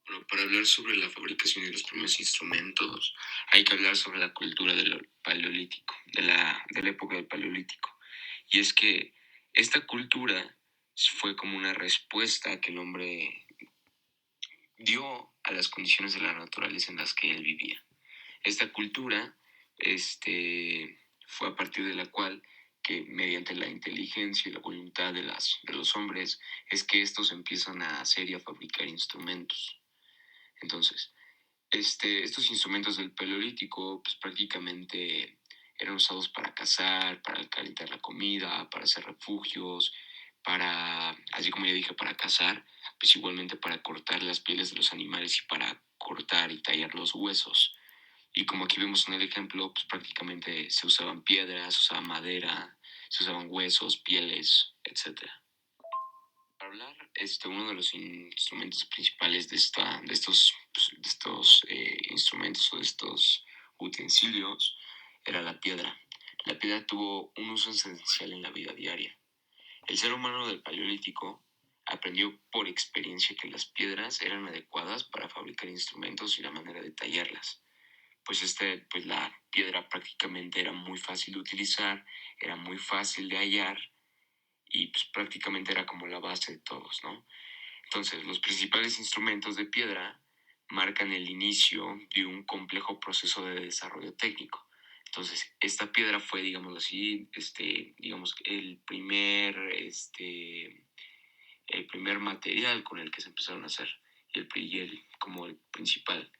Bueno, para hablar sobre la fabricación de los primeros instrumentos, hay que hablar sobre la cultura del paleolítico, de la época del paleolítico. Y es que esta cultura fue como una respuesta que el hombre dio a las condiciones de la naturaleza en las que él vivía. Esta cultura fue a partir de la cual que mediante la inteligencia y la voluntad de los hombres es que estos empiezan a hacer y a fabricar instrumentos. Entonces, estos instrumentos del Paleolítico, pues prácticamente eran usados para cazar, para calentar la comida, para hacer refugios, para, así como ya dije, para cazar, pues igualmente para cortar las pieles de los animales y para cortar y tallar los huesos. Y como aquí vemos en el ejemplo, pues prácticamente se usaban piedras, se usaba madera, se usaban huesos, pieles, etcétera. Para hablar, uno de los instrumentos principales de estos instrumentos o de estos utensilios era la piedra. La piedra tuvo un uso esencial en la vida diaria. El ser humano del Paleolítico aprendió por experiencia que las piedras eran adecuadas para fabricar instrumentos y la manera de tallarlas. Pues la piedra prácticamente era muy fácil de utilizar, era muy fácil de hallar y pues prácticamente era como la base de todos, ¿no? Entonces, los principales instrumentos de piedra marcan el inicio de un complejo proceso de desarrollo técnico. Entonces, esta piedra fue, digamos así, el primer material con el que se empezaron a hacer como el principal.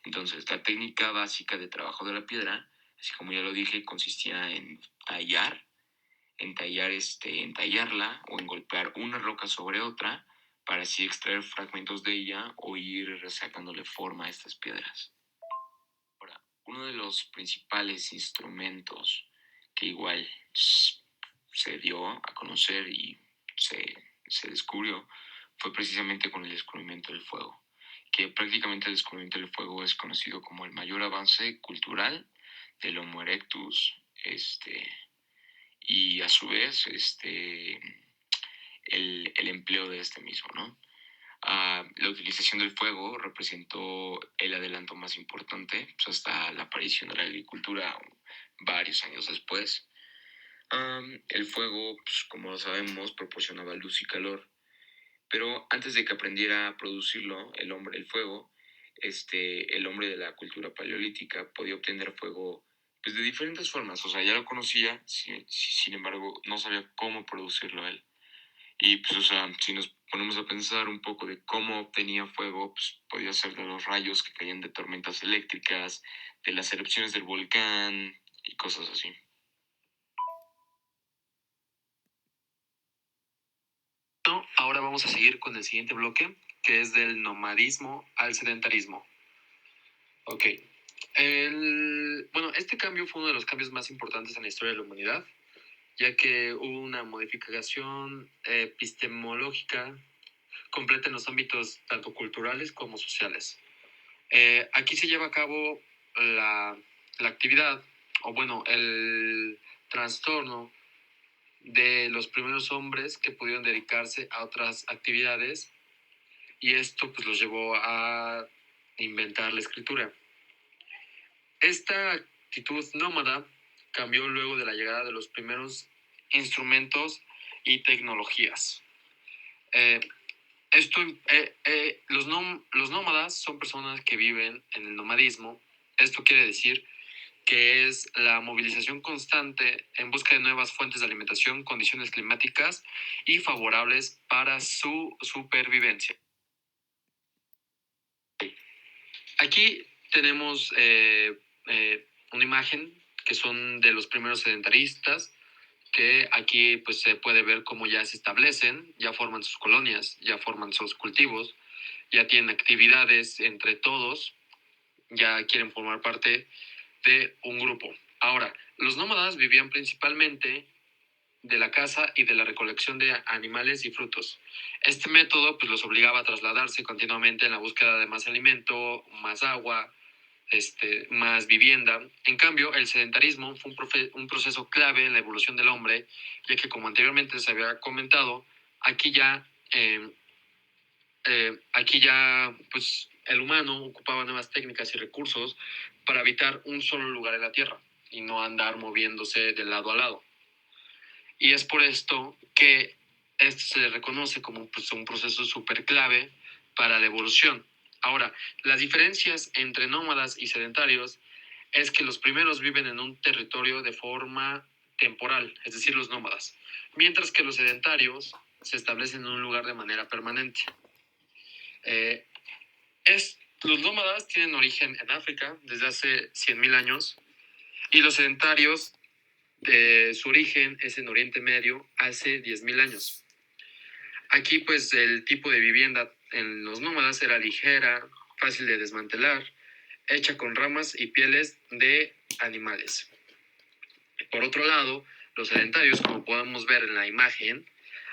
Entonces, la técnica básica de trabajo de la piedra, así como ya lo dije, consistía en en tallarla o en golpear una roca sobre otra para así extraer fragmentos de ella o ir sacándole forma a estas piedras. Ahora, uno de los principales instrumentos que igual se dio a conocer y se descubrió fue precisamente con el descubrimiento del fuego, que prácticamente el descubrimiento del fuego es conocido como el mayor avance cultural del Homo erectus, y a su vez el empleo de este mismo, ¿no? La utilización del fuego representó el adelanto más importante, pues hasta la aparición de la agricultura varios años después. El fuego, pues, como lo sabemos, proporcionaba luz y calor, pero antes de que aprendiera a producirlo el fuego, el hombre de la cultura paleolítica podía obtener fuego pues, de diferentes formas. O sea, ya lo conocía, sin embargo, no sabía cómo producirlo él. Y pues, o sea, si nos ponemos a pensar un poco de cómo obtenía fuego, pues podía ser de los rayos que caían de tormentas eléctricas, de las erupciones del volcán y cosas así. Ahora vamos a seguir con el siguiente bloque, que es del nomadismo al sedentarismo. Ok. Bueno, este cambio fue uno de los cambios más importantes en la historia de la humanidad, ya que hubo una modificación epistemológica completa en los ámbitos tanto culturales como sociales. Aquí se lleva a cabo la, la actividad, o bueno, el trastorno de los primeros hombres que pudieron dedicarse a otras actividades, y esto pues los llevó a inventar la escritura. Esta actitud nómada cambió luego de la llegada de los primeros instrumentos y tecnologías. Eh, los nómadas son personas que viven en el nomadismo. Esto quiere decir que es la movilización constante en busca de nuevas fuentes de alimentación, condiciones climáticas y favorables para su supervivencia. Aquí tenemos una imagen que son de los primeros sedentaristas, que aquí pues se puede ver cómo ya se establecen, ya forman sus colonias, ya forman sus cultivos, ya tienen actividades entre todos, ya quieren formar parte de un grupo. Ahora, los nómadas vivían principalmente de la caza y de la recolección de animales y frutos. Este método pues los obligaba a trasladarse continuamente en la búsqueda de más alimento, más agua, más vivienda. En cambio, el sedentarismo fue un proceso clave en la evolución del hombre, ya que como anteriormente se había comentado, aquí ya pues el humano ocupaba nuevas técnicas y recursos para habitar un solo lugar en la Tierra y no andar moviéndose de lado a lado. Y es por esto que esto se le reconoce como pues, un proceso súper clave para la evolución. Ahora, las diferencias entre nómadas y sedentarios es que los primeros viven en un territorio de forma temporal, es decir, los nómadas, mientras que los sedentarios se establecen en un lugar de manera permanente. Los nómadas tienen origen en África desde hace 100.000 años y los sedentarios, su origen es en Oriente Medio hace 10.000 años. Aquí pues el tipo de vivienda en los nómadas era ligera, fácil de desmantelar, hecha con ramas y pieles de animales. Por otro lado, los sedentarios, como podemos ver en la imagen,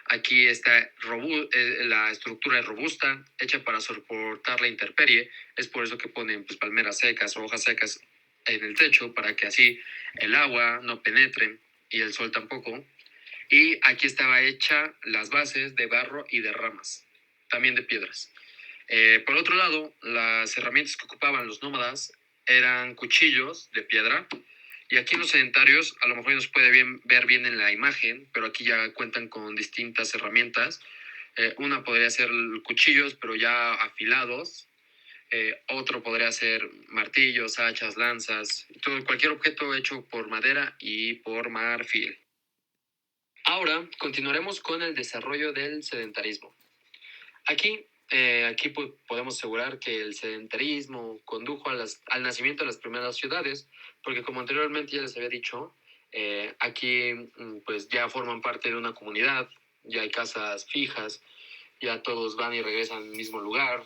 aquí está la estructura es robusta, hecha para soportar la intemperie. Es por eso que ponen pues, palmeras secas o hojas secas en el techo, para que así el agua no penetre y el sol tampoco. Y aquí estaba hecha las bases de barro y de ramas, también de piedras. Por otro lado, las herramientas que ocupaban los nómadas eran cuchillos de piedra. Y aquí en los sedentarios, a lo mejor no se puede ver bien en la imagen, pero aquí ya cuentan con distintas herramientas. Una podría ser cuchillos, pero ya afilados. Otro podría ser martillos, hachas, lanzas, cualquier objeto hecho por madera y por marfil. Ahora continuaremos con el desarrollo del sedentarismo. Aquí podemos asegurar que el sedentarismo condujo al nacimiento de las primeras ciudades, porque como anteriormente ya les había dicho, aquí pues ya forman parte de una comunidad, ya hay casas fijas, ya todos van y regresan al mismo lugar,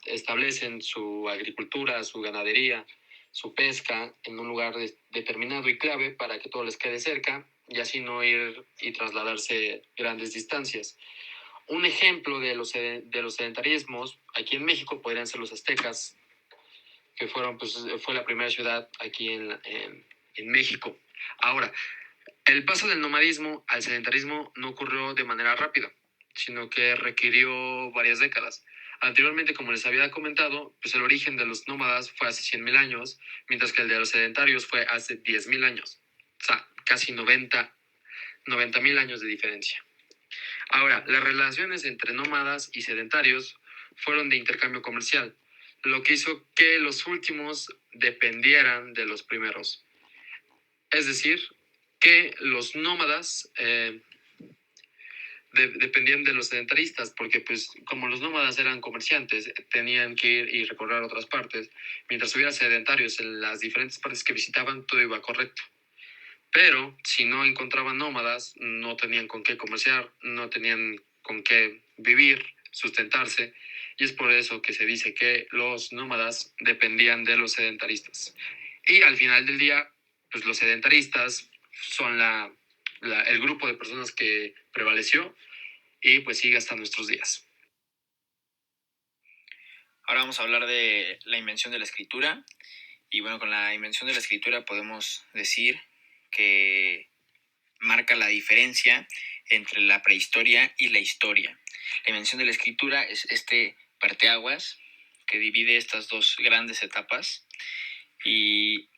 establecen su agricultura, su ganadería, su pesca en un lugar determinado y clave para que todo les quede cerca y así no ir y trasladarse grandes distancias. Un ejemplo de los sedentarismos aquí en México podrían ser los aztecas, que fue la primera ciudad aquí en México. Ahora, el paso del nomadismo al sedentarismo no ocurrió de manera rápida, sino que requirió varias décadas. Anteriormente, como les había comentado, pues el origen de los nómadas fue hace 100.000 años, mientras que el de los sedentarios fue hace 10.000 años. O sea, casi 90.000 años de diferencia. Ahora, las relaciones entre nómadas y sedentarios fueron de intercambio comercial, lo que hizo que los últimos dependieran de los primeros. Es decir, que los nómadas dependían de los sedentaristas, porque pues como los nómadas eran comerciantes, tenían que ir y recorrer otras partes. Mientras hubiera sedentarios en las diferentes partes que visitaban, todo iba correcto. Pero si no encontraban nómadas, no tenían con qué comerciar, no tenían con qué vivir, sustentarse, y es por eso que se dice que los nómadas dependían de los sedentaristas. Y al final del día, pues los sedentaristas son el grupo de personas que prevaleció y pues sigue hasta nuestros días. Ahora vamos a hablar de la invención de la escritura. Y bueno, con la invención de la escritura podemos decir que marca la diferencia entre la prehistoria y la historia. La invención de la escritura es este parteaguas que divide estas dos grandes etapas, y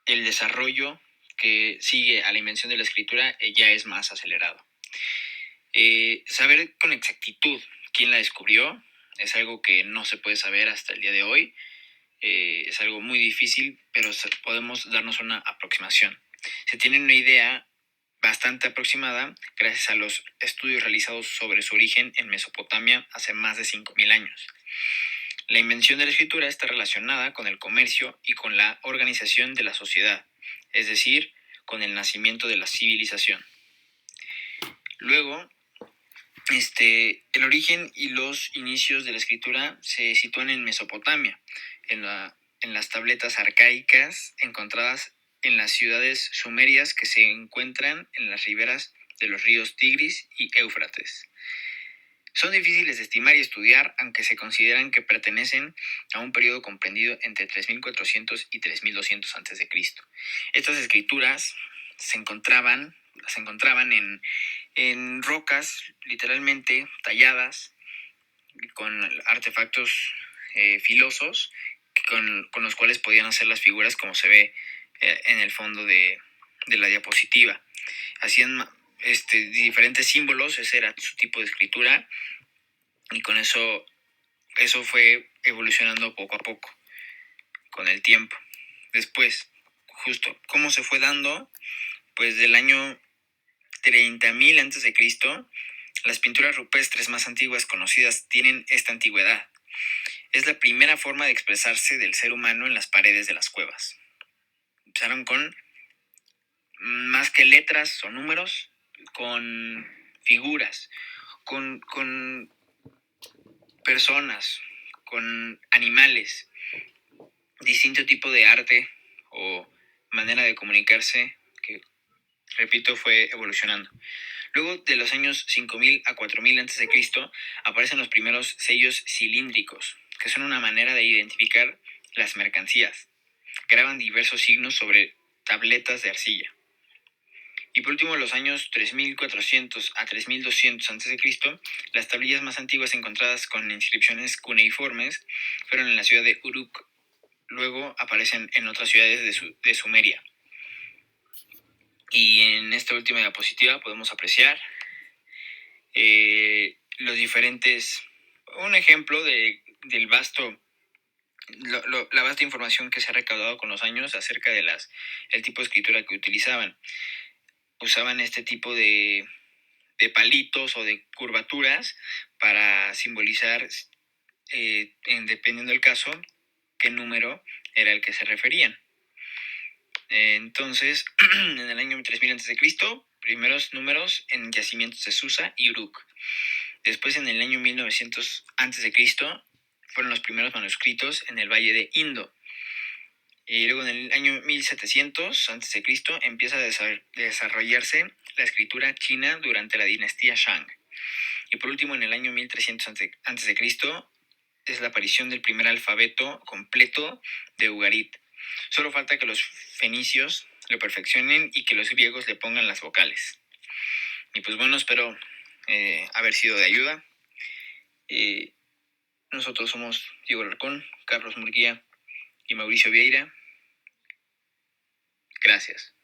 el desarrollo que sigue a la invención de la escritura ya es más acelerado. Saber con exactitud quién la descubrió es algo que no se puede saber hasta el día de hoy. Es algo muy difícil, pero podemos darnos una aproximación. Se tiene una idea bastante aproximada gracias a los estudios realizados sobre su origen en Mesopotamia hace más de 5.000 años. La invención de la escritura está relacionada con el comercio y con la organización de la sociedad, es decir, con el nacimiento de la civilización. Luego, el origen y los inicios de la escritura se sitúan en Mesopotamia, en las tabletas arcaicas encontradas en las ciudades sumerias que se encuentran en las riberas de los ríos Tigris y Éufrates. Son difíciles de estimar y estudiar, aunque se consideran que pertenecen a un periodo comprendido entre 3.400 y 3.200 a.C. Estas escrituras se encontraban en rocas literalmente talladas con artefactos filosos con los cuales podían hacer las figuras como se ve en el fondo de la diapositiva. Hacían diferentes símbolos, ese era su tipo de escritura, y con eso fue evolucionando poco a poco con el tiempo. Después, justo, ¿cómo se fue dando? Pues del año 30.000 a.C., las pinturas rupestres más antiguas conocidas tienen esta antigüedad. Es la primera forma de expresarse del ser humano en las paredes de las cuevas. Empezaron con, más que letras o números, con figuras, con personas, con animales, distinto tipo de arte o manera de comunicarse que, repito, fue evolucionando. Luego de los años 5.000 a 4.000 a.C. aparecen los primeros sellos cilíndricos, que son una manera de identificar las mercancías. Graban diversos signos sobre tabletas de arcilla. Y por último, en los años 3.400 a 3.200 a.C., las tablillas más antiguas encontradas con inscripciones cuneiformes fueron en la ciudad de Uruk. Luego aparecen en otras ciudades de Sumeria. Y en esta última diapositiva podemos apreciar los diferentes, un ejemplo del vasto, la vasta información que se ha recaudado con los años acerca de el tipo de escritura que utilizaban. Usaban este tipo de palitos o de curvaturas para simbolizar, dependiendo del caso, qué número era el que se referían. Entonces, en el año 3000 a.C., primeros números en yacimientos de Susa y Uruk. Después, en el año 1900 a.C., fueron los primeros manuscritos en el Valle de Indo. Y luego en el año 1700 a.C. empieza a desarrollarse la escritura china durante la dinastía Shang. Y por último, en el año 1300 a.C. es la aparición del primer alfabeto completo de Ugarit. Solo falta que los fenicios lo perfeccionen y que los griegos le pongan las vocales. Y pues bueno, espero haber sido de ayuda. Nosotros somos Diego Alarcón, Carlos Murguía y Mauricio Vieira. Gracias.